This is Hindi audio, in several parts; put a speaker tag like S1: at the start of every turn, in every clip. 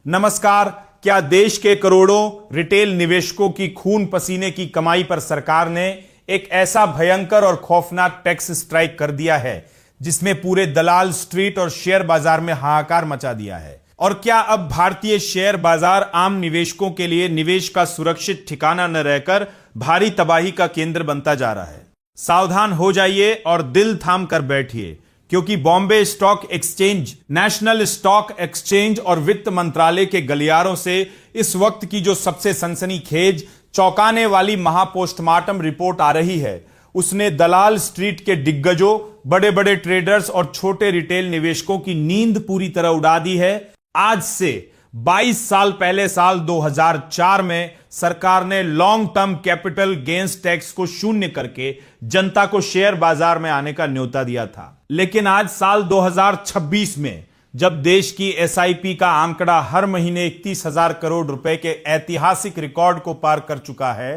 S1: नमस्कार। क्या देश के करोड़ों रिटेल निवेशकों की खून पसीने की कमाई पर सरकार ने एक ऐसा भयंकर और खौफनाक टैक्स स्ट्राइक कर दिया है जिसमें पूरे दलाल स्ट्रीट और शेयर बाजार में हाहाकार मचा दिया है? और क्या अब भारतीय शेयर बाजार आम निवेशकों के लिए निवेश का सुरक्षित ठिकाना न रहकर भारी तबाही का केंद्र बनता जा रहा है? सावधान हो जाइए और दिल थाम कर बैठिए, क्योंकि Bombay stock exchange, national stock exchange और वित्त मंत्रालय के गलियारों से इस वक्त की जो सबसे सनसनीखेज, चौंकाने वाली महापोस्टमार्टम रिपोर्ट आ रही है, उसने दलाल स्ट्रीट के दिग्गजों, बड़े बड़े ट्रेडर्स और छोटे रिटेल निवेशकों की नींद पूरी तरह उड़ा दी है। आज से 22 साल पहले, साल 2004 में सरकार ने long term capital gains tax को शून्य करके जनता को शेयर बाजार में आने का न्योता दिया था। लेकिन आज साल 2026 में जब देश की एसआईपी का आंकड़ा हर महीने 31,000 करोड़ रुपए के ऐतिहासिक रिकॉर्ड को पार कर चुका है,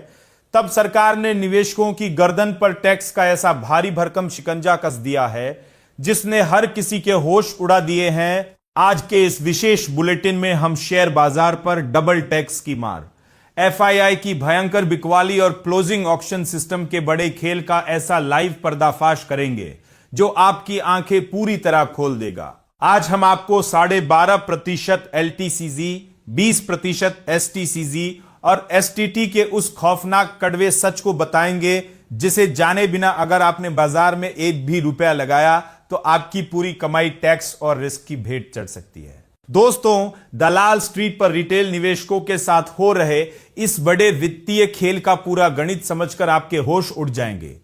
S1: तब सरकार ने निवेशकों की गर्दन पर टैक्स का ऐसा भारी भरकम शिकंजा कस दिया है जिसने हर किसी के होश उड़ा दिए हैं। आज के इस विशेष बुलेटिन में हम शेयर बाजार पर डबल टैक्स की मार, एफआईआई की भयंकर बिकवाली और क्लोजिंग ऑक्शन सिस्टम के बड़े खेल का ऐसा लाइव पर्दाफाश करेंगे जो आपकी आंखें पूरी तरह खोल देगा। आज हम आपको 12.5% एलटीसीजी, 20% एसटीसीजी और एसटीटी के उस खौफनाक कड़वे सच को बताएंगे जिसे जाने बिना अगर आपने बाजार में एक भी रुपया लगाया तो आपकी पूरी कमाई टैक्स और रिस्क की भेंट चढ़ सकती है। दोस्तों, दलाल स्ट्रीट पर रिटेल निवेशकों के साथ हो रहे इस बड़े वित्तीय खेल का पूरा गणित समझकर आपके होश उड़ जाएंगे।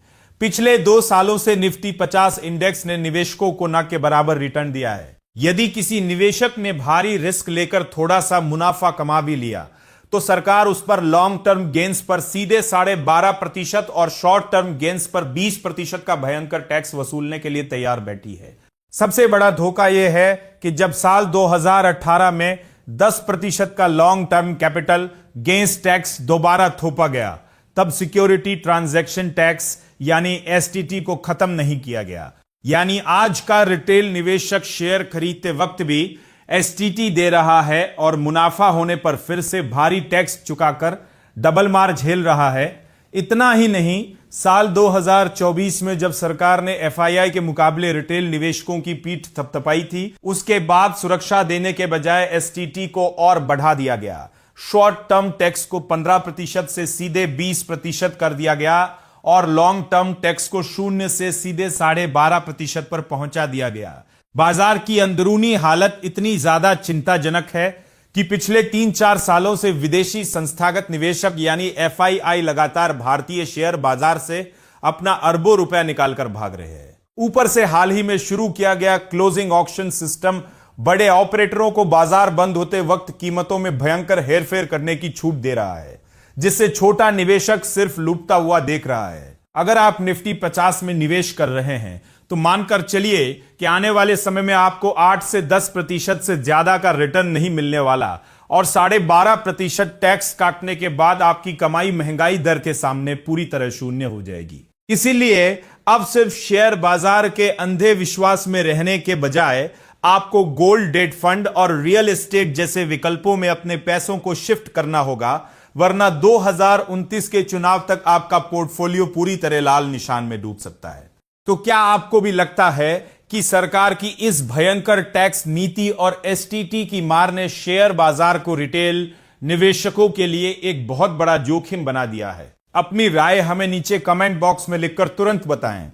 S1: पिछले 2 सालों से निफ्टी 50 इंडेक्स ने निवेशकों को न के बराबर रिटर्न दिया है। यदि किसी निवेशक ने भारी रिस्क लेकर थोड़ा सा मुनाफा कमा भी लिया तो सरकार उस पर लॉन्ग टर्म गेन्स पर सीधे 12.5% और शॉर्ट टर्म गेन्स पर 20% का भयंकर टैक्स वसूलने के लिए तैयार बैठी है। सबसे बड़ा धोखा यह है कि जब साल 2018 में 10% का long term capital gains tax दोबारा थोपा गया, तब सिक्योरिटी ट्रांजैक्शन टैक्स यानी एसटीटी को खत्म नहीं किया गया। यानी आज का रिटेल निवेशक शेयर खरीदते वक्त भी एसटीटी दे रहा है और मुनाफा होने पर फिर से भारी टैक्स चुकाकर डबल मार झेल रहा है। इतना ही नहीं, साल 2024 में जब सरकार ने एफआईआई के मुकाबले रिटेल निवेशकों की पीठ थपथपाई थी, उसके बाद सुरक्षा देने के बजाय एसटीटी को और बढ़ा दिया गया। शॉर्ट टर्म टैक्स को 15% से सीधे 20% कर दिया गया और लॉन्ग टर्म टैक्स को 0 से सीधे 12.5% पर पहुंचा दिया गया। बाजार की अंदरूनी हालत इतनी ज्यादा चिंताजनक है कि पिछले 3-4 सालों से विदेशी संस्थागत निवेशक यानी एफआईआई लगातार भारतीय शेयर बाजार से अपना अरबों रुपया निकालकर भाग रहे हैं। ऊपर से हाल ही में शुरू किया गया क्लोजिंग ऑक्शन सिस्टम बड़े ऑपरेटरों को बाजार बंद होते वक्त कीमतों में भयंकर हेरफेर करने की छूट दे रहा है, जिससे छोटा निवेशक सिर्फ लूटता हुआ देख रहा है। अगर आप निफ्टी 50 में निवेश कर रहे हैं तो मानकर चलिए कि आने वाले समय में आपको 8 से 10% से ज्यादा का रिटर्न नहीं मिलने वाला और 12.5% टैक्स काटने के बाद आपकी कमाई महंगाई दर के सामने पूरी तरह शून्य हो जाएगी। इसीलिए अब सिर्फ शेयर बाजार के अंधे विश्वास में रहने के बजाय आपको गोल्ड, डेट फंड और रियल एस्टेट जैसे विकल्पों में अपने पैसों को शिफ्ट करना होगा, वरना 2029 के चुनाव तक आपका पोर्टफोलियो पूरी तरह लाल निशान में डूब सकता है। तो क्या आपको भी लगता है कि सरकार की इस भयंकर टैक्स नीति और एसटीटी की मार ने शेयर बाजार को रिटेल निवेशकों के लिए एक बहुत बड़ा जोखिम बना दिया है? अपनी राय हमें नीचे कमेंट बॉक्स में लिखकर तुरंत बताएं।